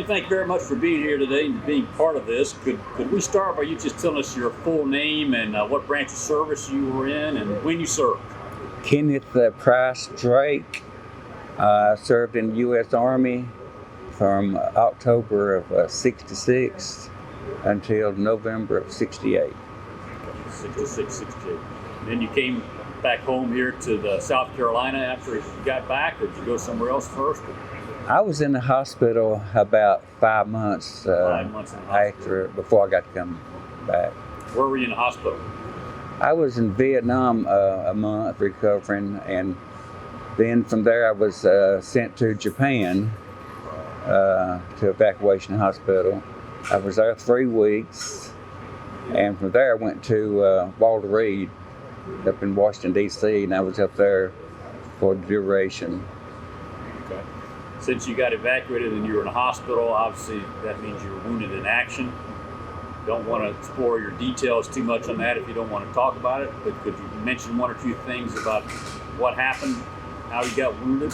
Tony, thank you very much for being here today and being part of this. Could we start by you just telling us your full name and what branch of service you were in and when you served? Kenneth Price Drake. Served in the U.S. Army from October of 66 until November of 68. 66, 68. And then you came back home here to the South Carolina after you got back, or did you go somewhere else first? I was in the hospital about 5 months, 5 months in the hospital. before I got to come back. Where were you in the hospital? I was in Vietnam a month recovering, and then from there I was sent to Japan to evacuation hospital. I was there 3 weeks, and from there I went to Walter Reed up in Washington, D.C., and I was up there for the duration. Okay. Since you got evacuated and you were in a hospital, obviously that means you were wounded in action. Don't want to explore your details too much on that if you don't want to talk about it, but could you mention 1 or 2 things about what happened, how you got wounded?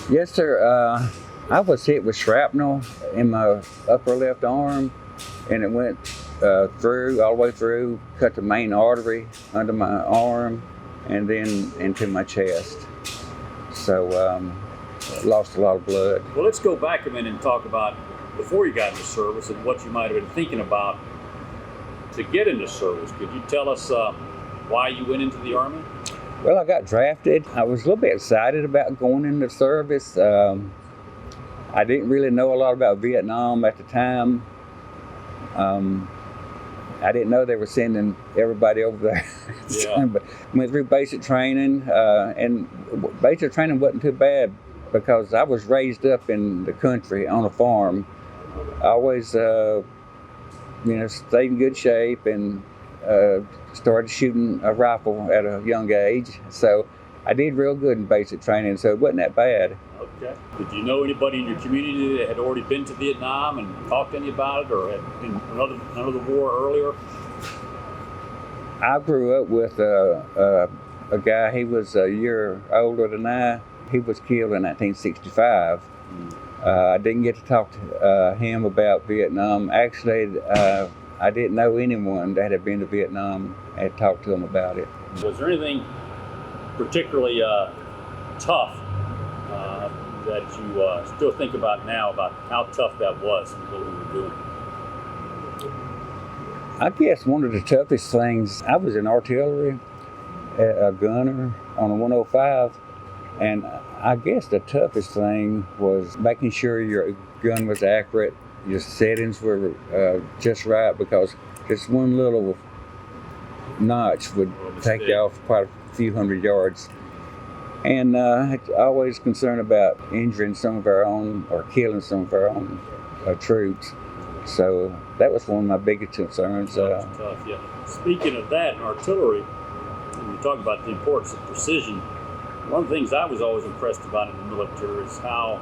Yes, sir. I was hit with shrapnel in my upper left arm, and it went through, all the way through, cut the main artery under my arm, and then into my chest. So lost a lot of blood. Well, let's go back a minute and talk about before you got into service and what you might have been thinking about to get into service. Could you tell us why you went into the Army? Well, I got drafted. I was a little bit excited about going into service. I didn't really know a lot about Vietnam at the time. I didn't know they were sending everybody over there. Yeah. But went through basic training, and basic training wasn't too bad because I was raised up in the country on a farm. I always, stayed in good shape and started shooting a rifle at a young age. So I did real good in basic training, so it wasn't that bad. Okay. Did you know anybody in your community that had already been to Vietnam and talked to any about it, or had been another war earlier? I grew up with a guy. He was a year older than I. He was killed in 1965. I didn't get to talk to him about Vietnam. Actually, I didn't know anyone that had been to Vietnam and talked to him about it. Was there anything particularly tough that you still think about now about how tough that was and what we were doing? I guess one of the toughest things, I was in artillery, a gunner on a 105, and I guess the toughest thing was making sure your gun was accurate, your settings were just right, because just one little notch would take you off quite a few hundred yards. And always concerned about injuring some of our own or killing some of our own troops. So that was one of my biggest concerns. That was tough, yeah. Speaking of that, in artillery, when you talk about the importance of precision, one of the things I was always impressed about in the military is how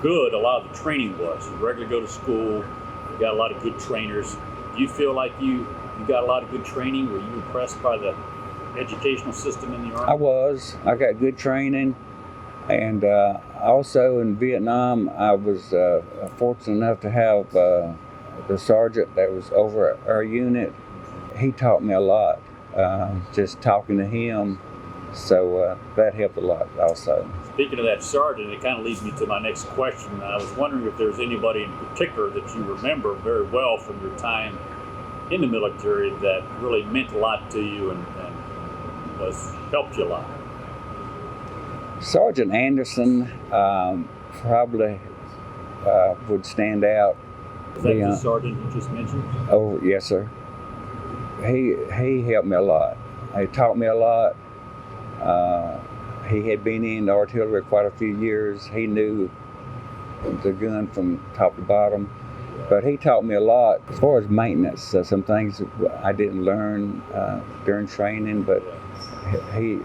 good a lot of the training was. You regularly go to school, you got a lot of good trainers. Do you feel like you got a lot of good training? Were you impressed by the educational system in the Army? I got good training, and also in Vietnam I was fortunate enough to have the sergeant that was over our unit. He taught me a lot, just talking to him, so that helped a lot also. Speaking of that sergeant, it kind of leads me to my next question. I was wondering if there's anybody in particular that you remember very well from your time in the military that really meant a lot to you and helped you a lot. Sergeant Anderson probably would stand out. Is that the sergeant you just mentioned? Oh, yes, sir. He helped me a lot. He taught me a lot. He had been in artillery quite a few years. He knew the gun from top to bottom. But he taught me a lot as far as maintenance. Some things I didn't learn during training, but he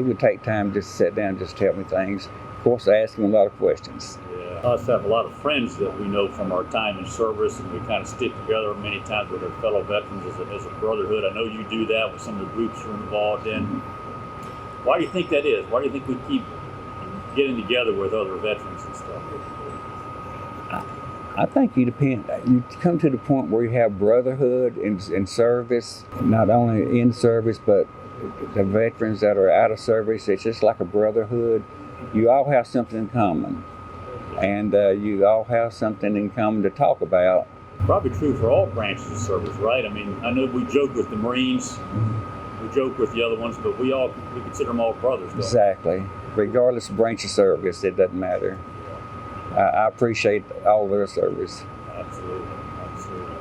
would take time just to sit down and just tell me things. Of course, I asked him a lot of questions. Yeah, us have a lot of friends that we know from our time in service, and we kind of stick together many times with our fellow veterans as a brotherhood. I know you do that with some of the groups you're involved in. Why do you think that is? Why do you think we keep getting together with other veterans and stuff? I think you come to the point where you have brotherhood in service, not only in service, but the veterans that are out of service. It's just like a brotherhood. You all have something in common, and you all have something in common to talk about. Probably true for all branches of service, right? I mean, I know we joke with the Marines, we joke with the other ones, but we consider them all brothers, don't we? Exactly. Regardless of branch of service, it doesn't matter. I appreciate all their service. Absolutely, absolutely.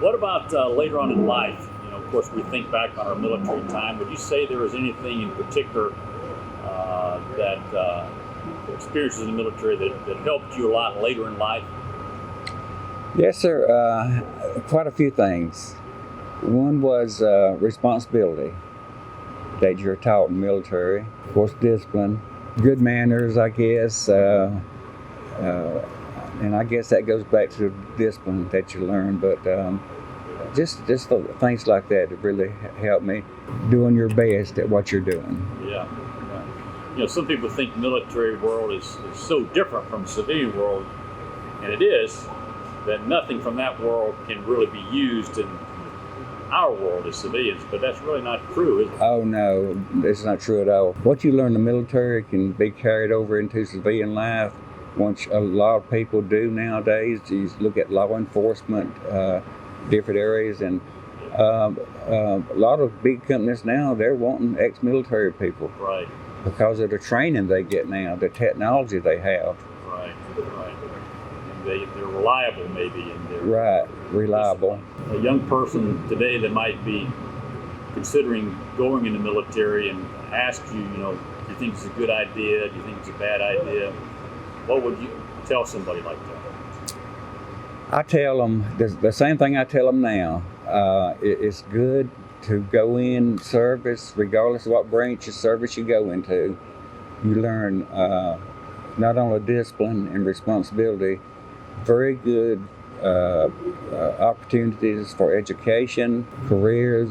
What about later on in life? You know, of course, we think back on our military time. Would you say there was anything in particular that experiences in the military that helped you a lot later in life? Yes, sir. Quite a few things. One was responsibility that you're taught in the military. Of course, discipline, good manners, I guess. And I guess that goes back to discipline that you learn. But just things like that really helped me doing your best at what you're doing. Yeah. You know, some people think the military world is so different from the civilian world, and it is, that nothing from that world can really be used in our world as civilians, but that's really not true, is it? Oh no, it's not true at all. What you learn in the military can be carried over into civilian life. Once a lot of people do nowadays, you look at law enforcement, different areas, and a lot of big companies now, they're wanting ex-military people. Right. Because of the training they get now, the technology they have. Right. They're reliable, maybe, and they're right, reliable. A young person today that might be considering going in the military and ask you, you know, do you think it's a good idea? Do you think it's a bad idea? What would you tell somebody like that? I tell them the same thing I tell them now. It's good to go in service, regardless of what branch of service you go into. You learn not only discipline and responsibility, very good opportunities for education, careers,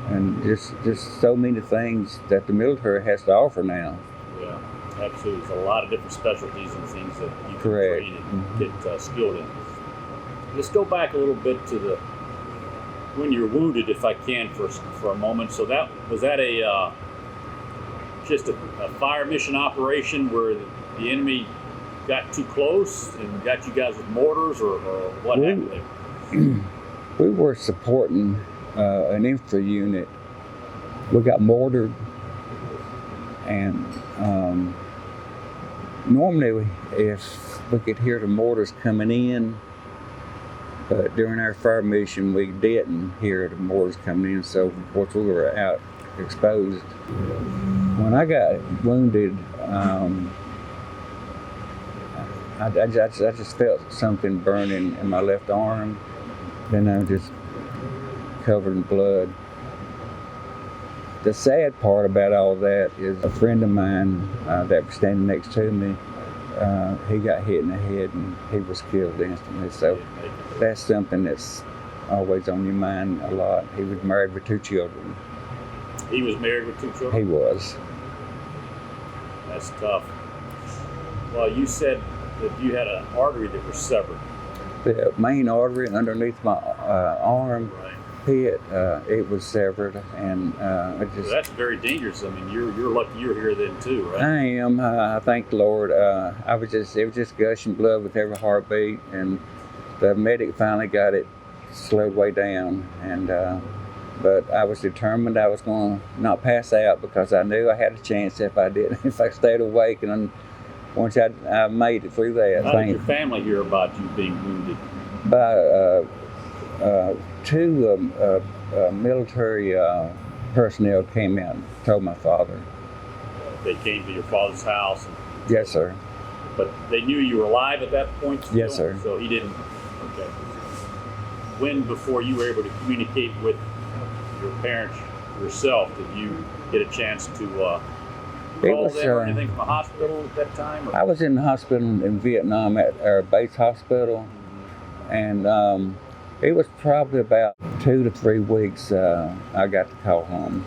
and just so many things that the military has to offer now. Yeah, absolutely. There's a lot of different specialties and things that you can Correct. train and get skilled in. Let's go back a little bit to when you're wounded, if I can, for a moment. So was that just a fire mission operation where the enemy got too close and got you guys with mortars, or what happened there? We were supporting an infantry unit. We got mortared, and normally if we could hear the mortars coming in, but during our fire mission we didn't hear the mortars coming in, so of course we were out exposed. When I got wounded, I just felt something burning in my left arm. Then I was just covered in blood. The sad part about all that is a friend of mine that was standing next to me, he got hit in the head and he was killed instantly. So that's something that's always on your mind a lot. He was married with 2 children. He was married with 2 children? He was. That's tough. Well, you said that you had an artery that was severed. The main artery underneath my arm, right. It was severed, and So that's very dangerous. I mean, you're lucky you're here then too, right? I am. I thank the Lord. It was just gushing blood with every heartbeat, and the medic finally got it slowed way down. And but I was determined I was going to not pass out, because I knew I had a chance if I stayed awake. And once I made it through that. How did your family hear about you being wounded? By 2 military personnel came out and told my father. They came to your father's house? Yes, sir. But they knew you were alive at that point still? Yes, sir. So he didn't, okay. When, before you were able to communicate with your parents yourself, did you get a chance to call them or anything from the hospital at that time? Or? I was in the hospital in Vietnam at our base hospital, and it was probably about 2 to 3 weeks I got to call home.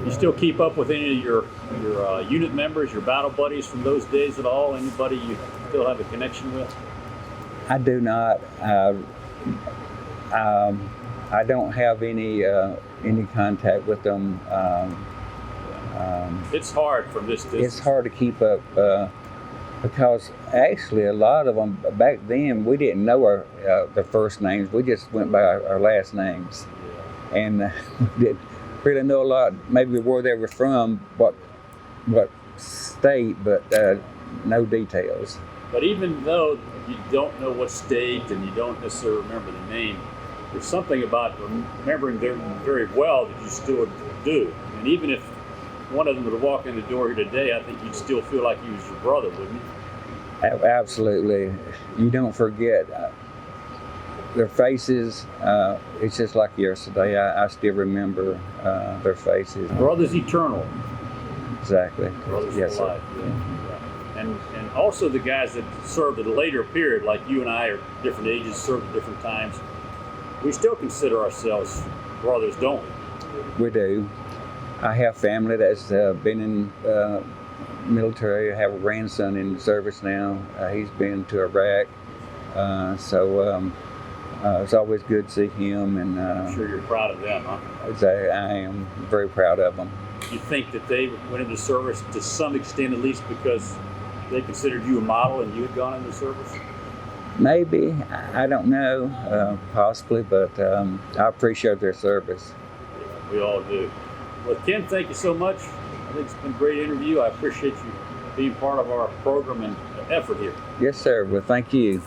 You still keep up with any of your unit members, your battle buddies from those days at all? Anybody you still have a connection with? I do not. I don't have any contact with them. It's hard from this distance. It's hard to keep up because actually a lot of them back then we didn't know their first names. We just went by our last names, and we didn't really know a lot. Maybe where they were from, what state, but no details. But even though you don't know what state and you don't necessarily remember the name, there's something about remembering them very well that you still do. And even if one of them would walk in the door here today, I think you'd still feel like he was your brother, wouldn't you? Absolutely. You don't forget their faces. It's just like yesterday. I still remember their faces. Brothers eternal. Exactly. Brothers Yes, for sir. life. Yeah. And also the guys that served at a later period, like you and I are different ages, served at different times. We still consider ourselves brothers, don't we? We do. I have family that's been in military. I have a grandson in service now. He's been to Iraq. So it's always good to see him. And I'm sure you're proud of them, huh? I am very proud of them. You think that they went into service to some extent, at least because they considered you a model and you had gone into service? Maybe. I don't know. Possibly, but I appreciate their service. We all do. Well, Ken, thank you so much. I think it's been a great interview. I appreciate you being part of our program and effort here. Yes, sir. Well, thank you.